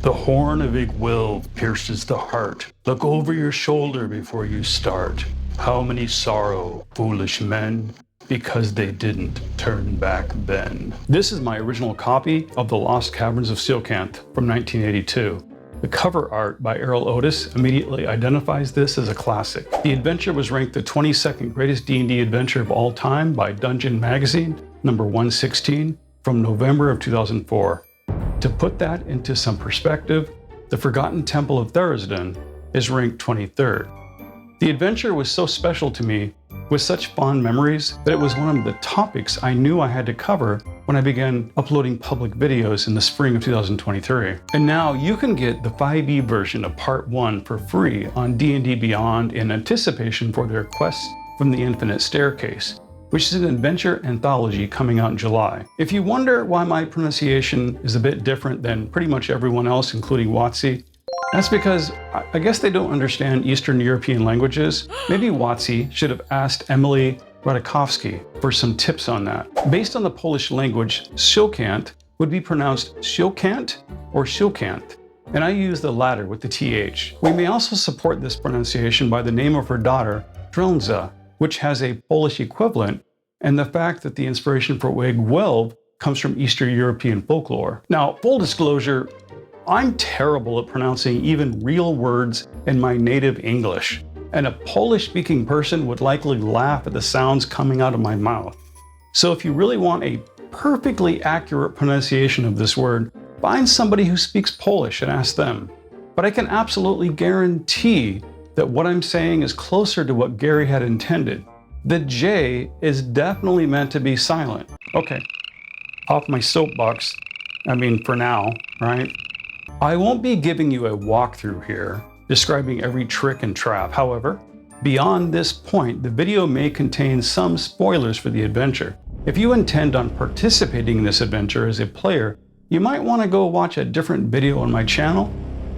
The Horn of Iggwilv pierces the heart. Look over your shoulder before you start. How many sorrow, foolish men, because they didn't turn back then. This is my original copy of the Lost Caverns of Tsjocanth from 1982. The cover art by Errol Otis immediately identifies this as a classic. The adventure was ranked the 22nd greatest D&D adventure of all time by Dungeon Magazine, number 116, from November of 2004. To put that into some perspective, the Forgotten Temple of Therisden is ranked 23rd. The adventure was so special to me, with such fond memories, that it was one of the topics I knew I had to cover when I began uploading public videos in the spring of 2023. And now you can get the 5e version of Part 1 for free on D&D Beyond in anticipation for their Quest from the Infinite Starcase, which is an adventure anthology coming out in July. If you wonder why my pronunciation is a bit different than pretty much everyone else, including WotC, that's because I guess they don't understand Eastern European languages. Maybe WotC should have asked Emily Radikowski for some tips on that. Based on the Polish language, Tsjocanth would be pronounced Tsjocanth or Tsjocanth, and I use the latter with the TH. We may also support this pronunciation by the name of her daughter, Drelnza, which has a Polish equivalent, and the fact that the inspiration for Iggwilv comes from Eastern European folklore. Now, full disclosure, I'm terrible at pronouncing even real words in my native English, and a Polish-speaking person would likely laugh at the sounds coming out of my mouth. So if you really want a perfectly accurate pronunciation of this word, find somebody who speaks Polish and ask them. But I can absolutely guarantee that what I'm saying is closer to what Gary had intended. The J is definitely meant to be silent. Okay, off my soapbox. I mean, for now, right? I won't be giving you a walkthrough here, describing every trick and trap. However, beyond this point, the video may contain some spoilers for the adventure. If you intend on participating in this adventure as a player, you might want to go watch a different video on my channel,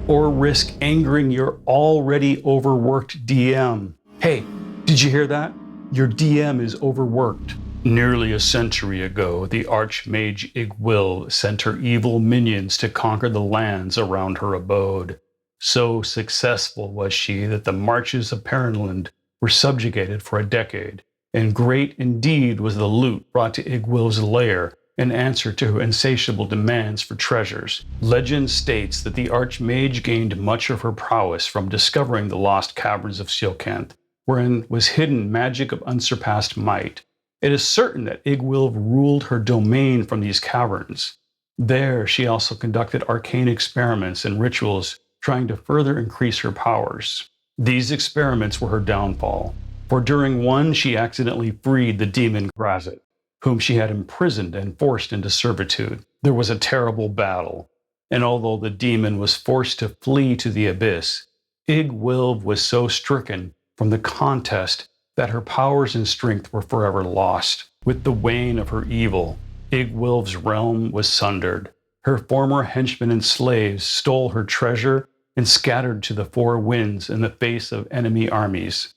or risk angering your already overworked DM. Hey, did you hear that? Your DM is overworked. Nearly a century ago, the Archmage Iggwilv sent her evil minions to conquer the lands around her abode. So successful was she that the marches of Perenland were subjugated for a decade, and great indeed was the loot brought to Iggwilv's lair in answer to her insatiable demands for treasures. Legend states that the Archmage gained much of her prowess from discovering the Lost Caverns of Tsjocanth, wherein was hidden magic of unsurpassed might. It is certain that Iggwilv ruled her domain from these caverns. There she also conducted arcane experiments and rituals trying to further increase her powers. These experiments were her downfall, for during one she accidentally freed the demon Grazit, whom she had imprisoned and forced into servitude. There was a terrible battle, and although the demon was forced to flee to the abyss, Iggwilv was so stricken from the contest that her powers and strength were forever lost. With the wane of her evil, Iggwilv's realm was sundered. Her former henchmen and slaves stole her treasure and scattered to the four winds in the face of enemy armies.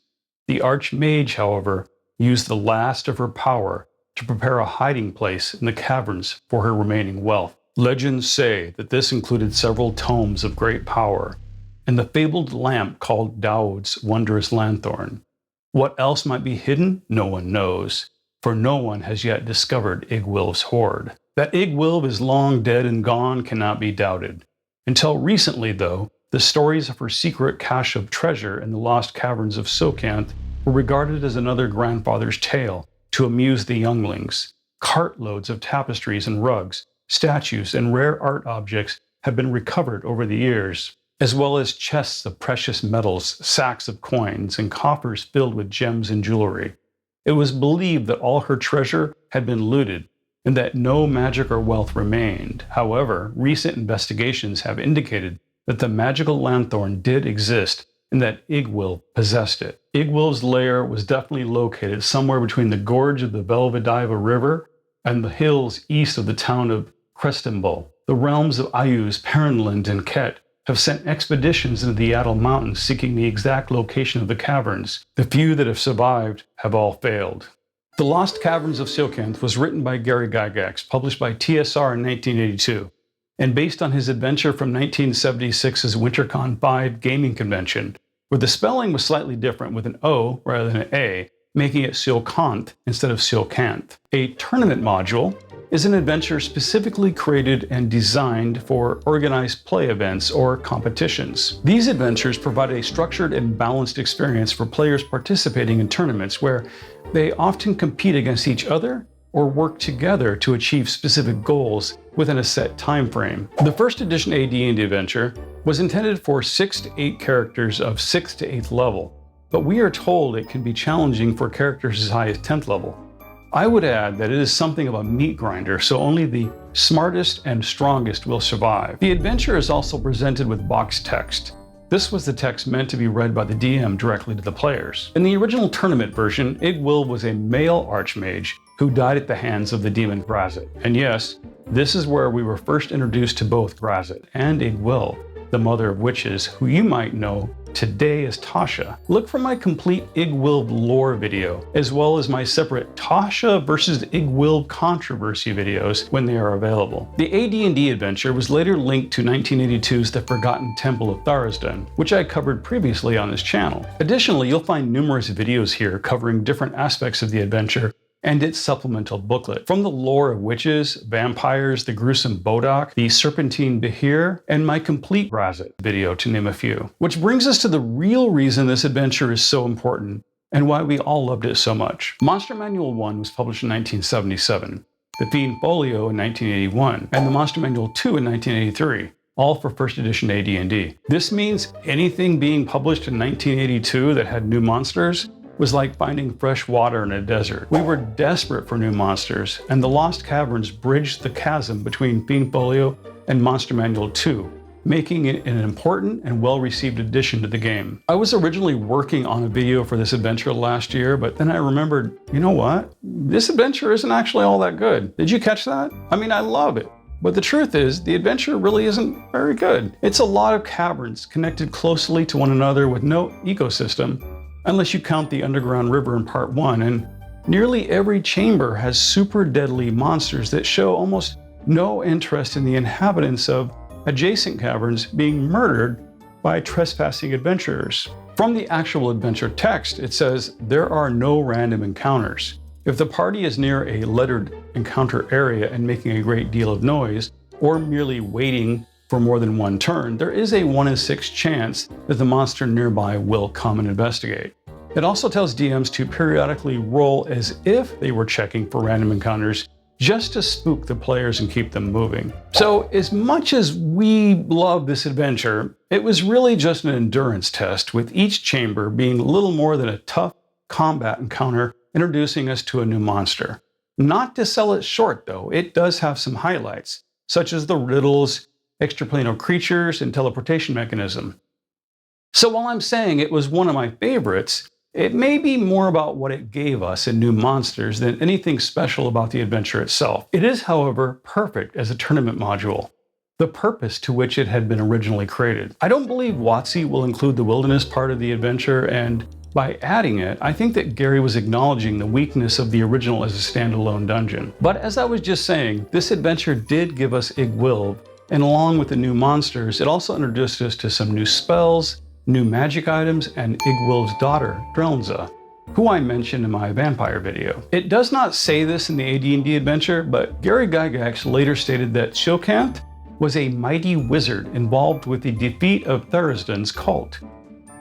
The Archmage, however, used the last of her power to prepare a hiding place in the caverns for her remaining wealth. Legends say that this included several tomes of great power and the fabled lamp called Daud's wondrous lanthorn. What else might be hidden, no one knows, for no one has yet discovered Iggwilv's hoard. That Iggwilv is long dead and gone cannot be doubted. Until recently, though, the stories of her secret cache of treasure in the Lost Caverns of Tsjocanth were regarded as another grandfather's tale to amuse the younglings. Cartloads of tapestries and rugs, statues, and rare art objects have been recovered over the years, as well as chests of precious metals, sacks of coins, and coffers filled with gems and jewelry. It was believed that all her treasure had been looted and that no magic or wealth remained. However, recent investigations have indicated that the magical lanthorn did exist and that Iggwilv possessed it. Iggwilv's lair was definitely located somewhere between the gorge of the Velvediva River and the hills east of the town of Krestenbul. The realms of Ayuz, Perenland, and Ket have sent expeditions into the Aten Mountains seeking the exact location of the caverns. The few that have survived have all failed. The Lost Caverns of Tsjocanth was written by Gary Gygax, published by TSR in 1982. and based on his adventure from 1976's WinterCon 5 gaming convention, where the spelling was slightly different with an O rather than an A, making it Tsjocanth instead of Tsjocanth. A tournament module is an adventure specifically created and designed for organized play events or competitions. These adventures provide a structured and balanced experience for players participating in tournaments where they often compete against each other or work together to achieve specific goals within a set time frame. The first edition AD&D adventure was intended for 6 to 8 characters of 6th to 8th level, but we are told it can be challenging for characters as high as 10th level. I would add that it is something of a meat grinder, so only the smartest and strongest will survive. The adventure is also presented with box text. This was the text meant to be read by the DM directly to the players. In the original tournament version, Iggwilv was a male archmage who died at the hands of the demon Grazit. And yes, this is where we were first introduced to both Grazit and Iggwilv, the mother of witches, who you might know today as Tasha. Look for my complete Iggwilv lore video, as well as my separate Tasha versus Iggwilv controversy videos when they are available. The AD&D adventure was later linked to 1982's The Forgotten Temple of Tharizdun, which I covered previously on this channel. Additionally, you'll find numerous videos here covering different aspects of the adventure and its supplemental booklet. From the lore of witches, vampires, the gruesome Bodok, the serpentine Behir, and my complete Grazit video, to name a few. Which brings us to the real reason this adventure is so important, and why we all loved it so much. Monster Manual 1 was published in 1977, the Fiend Folio in 1981, and the Monster Manual 2 in 1983. All for first edition AD&D. This means anything being published in 1982 that had new monsters was like finding fresh water in a desert. We were desperate for new monsters, and the Lost Caverns bridged the chasm between Fiend Folio and Monster Manual 2, making it an important and well-received addition to the game. I was originally working on a video for this adventure last year, but then I remembered, you know what? This adventure isn't actually all that good. Did you catch that? I mean, I love it. But the truth is, the adventure really isn't very good. It's a lot of caverns connected closely to one another with no ecosystem, unless you count the underground river in part 1, and nearly every chamber has super deadly monsters that show almost no interest in the inhabitants of adjacent caverns being murdered by trespassing adventurers. From the actual adventure text, it says there are no random encounters. If the party is near a lettered encounter area and making a great deal of noise, or merely waiting for more than one turn, there is a 1 in 6 chance that the monster nearby will come and investigate. It also tells DMs to periodically roll as if they were checking for random encounters, just to spook the players and keep them moving. So as much as we love this adventure, it was really just an endurance test, with each chamber being little more than a tough combat encounter introducing us to a new monster. Not to sell it short though, it does have some highlights, such as the riddles, extraplanar creatures, and teleportation mechanism. So while I'm saying it was one of my favorites, it may be more about what it gave us in new monsters than anything special about the adventure itself. It is, however, perfect as a tournament module, the purpose to which it had been originally created. I don't believe WotC will include the wilderness part of the adventure, and by adding it, I think that Gary was acknowledging the weakness of the original as a standalone dungeon. But as I was just saying, this adventure did give us Iggwilv, and along with the new monsters, it also introduced us to some new spells, new magic items, and Iggwilv's daughter, Drelnza, who I mentioned in my vampire video. It does not say this in the AD&D adventure, but Gary Gygax later stated that Tsjocanth was a mighty wizard involved with the defeat of Tharizdun's cult.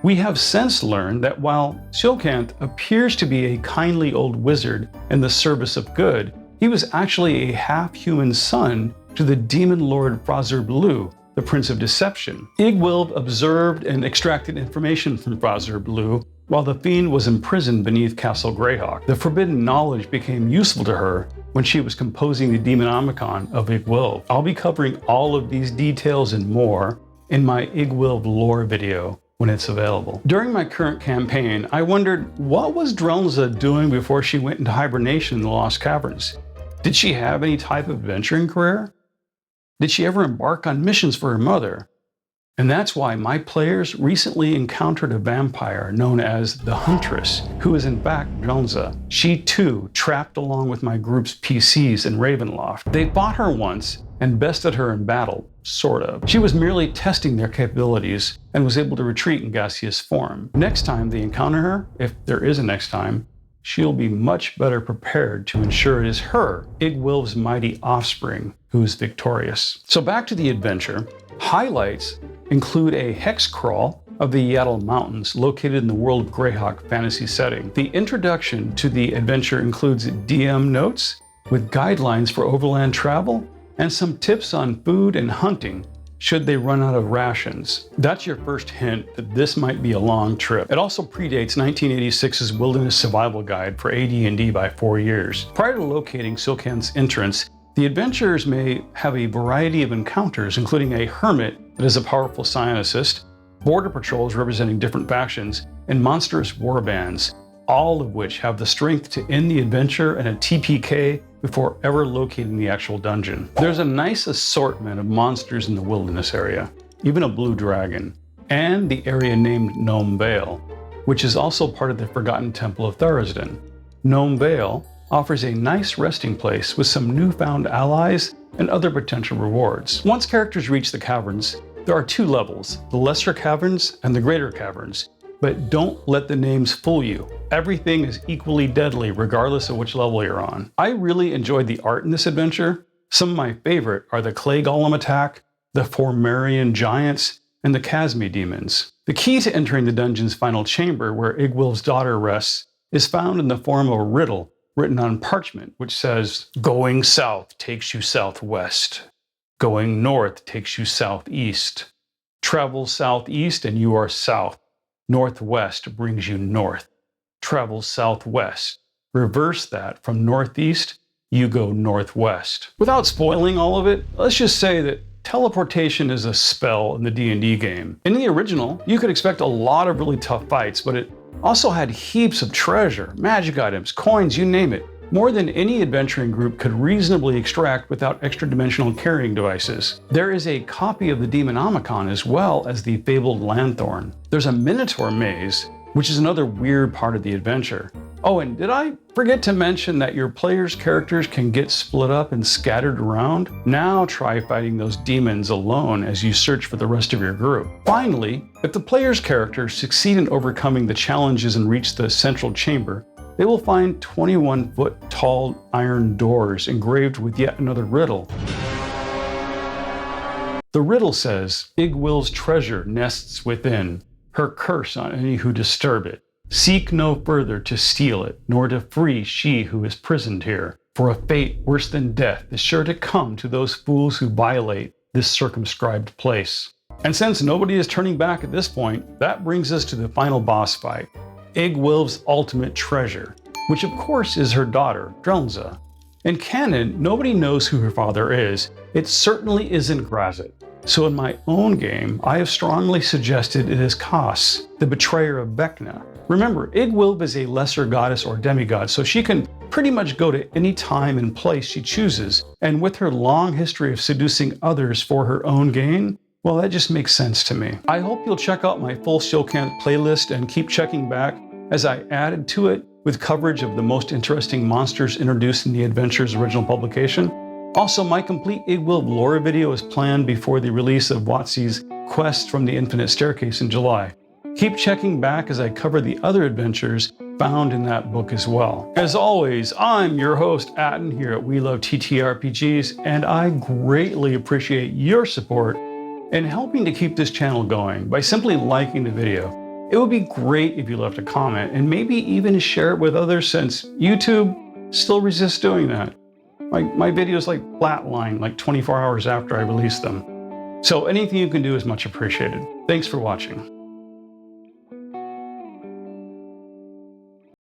We have since learned that while Tsjocanth appears to be a kindly old wizard in the service of good, he was actually a half-human son to the demon lord Frazir-Blue, the Prince of Deception. Iggwilv observed and extracted information from Frazir-Blue while the fiend was imprisoned beneath Castle Greyhawk. The forbidden knowledge became useful to her when she was composing the Demonomicon of Iggwilv. I'll be covering all of these details and more in my Iggwilv lore video when it's available. During my current campaign, I wondered, what was Drelnza doing before she went into hibernation in the Lost Caverns? Did she have any type of adventuring career? Did she ever embark on missions for her mother? And that's why my players recently encountered a vampire known as the Huntress, who is in fact Drelnza. She too trapped along with my group's PCs in Ravenloft. They fought her once and bested her in battle, sort of. She was merely testing their capabilities and was able to retreat in gaseous form. Next time they encounter her, if there is a next time, she'll be much better prepared to ensure it is her, Iggwilv's mighty offspring, who is victorious. So back to the adventure. Highlights include a hex crawl of the Yaddle Mountains located in the World of Greyhawk fantasy setting. The introduction to the adventure includes DM notes with guidelines for overland travel and some tips on food and hunting should they run out of rations. That's your first hint that this might be a long trip. It also predates 1986's Wilderness Survival Guide for AD&D by 4 years. Prior to locating Tsjocanth's entrance, the adventurers may have a variety of encounters, including a hermit that is a powerful psionicist, border patrols representing different factions, and monstrous warbands, all of which have the strength to end the adventure and a TPK before ever locating the actual dungeon. There's a nice assortment of monsters in the wilderness area, even a blue dragon, and the area named Gnome Vale, which is also part of the Forgotten Temple of Tharizdun. Gnome Vale offers a nice resting place with some newfound allies and other potential rewards. Once characters reach the caverns, there are 2 levels, the Lesser Caverns and the Greater Caverns, but don't let the names fool you. Everything is equally deadly regardless of which level you're on. I really enjoyed the art in this adventure. Some of my favorite are the Clay Golem attack, the Formarian giants, and the Chasmi demons. The key to entering the dungeon's final chamber, where Iggwilv's daughter rests, is found in the form of a riddle written on parchment, which says, "Going south takes you southwest. Going north takes you southeast. Travel southeast and you are south. Northwest brings you north. Travel southwest. Reverse that from northeast, you go northwest." Without spoiling all of it, let's just say that teleportation is a spell in the D&D game. In the original, you could expect a lot of really tough fights, but it also had heaps of treasure, magic items, coins, you name it. More than any adventuring group could reasonably extract without extra-dimensional carrying devices. There is a copy of the Demonomicon as well as the fabled Lanthorn. There's a Minotaur maze, which is another weird part of the adventure. Oh, and did I forget to mention that your players' characters can get split up and scattered around? Now try fighting those demons alone as you search for the rest of your group. Finally, if the player's characters succeed in overcoming the challenges and reach the central chamber, they will find 21-foot tall iron doors engraved with yet another riddle. The riddle says, "Iggwilv's treasure nests within, her curse on any who disturb it. Seek no further to steal it, nor to free she who is prisoned here. For a fate worse than death is sure to come to those fools who violate this circumscribed place." And since nobody is turning back at this point, that brings us to the final boss fight. Iggwilv's ultimate treasure, which of course is her daughter, Drelnza. In canon, nobody knows who her father is. It certainly isn't Grazit. So in my own game, I have strongly suggested it is Kas, the betrayer of Vecna. Remember, Iggwilv is a lesser goddess or demigod, so she can pretty much go to any time and place she chooses. And with her long history of seducing others for her own gain, well, that just makes sense to me. I hope you'll check out my full Tsjocanth playlist and keep checking back as I added to it with coverage of the most interesting monsters introduced in the adventure's original publication. Also, my complete Iggwilv lore video is planned before the release of WotC's Quest from the Infinite Starcase in July. Keep checking back as I cover the other adventures found in that book as well. As always, I'm your host, Aten, here at We Love TTRPGs, and I greatly appreciate your support in helping to keep this channel going by simply liking the video. It would be great if you left a comment and maybe even share it with others, since YouTube still resists doing that. My videos flatline like 24 hours after I release them. So anything you can do is much appreciated. Thanks for watching.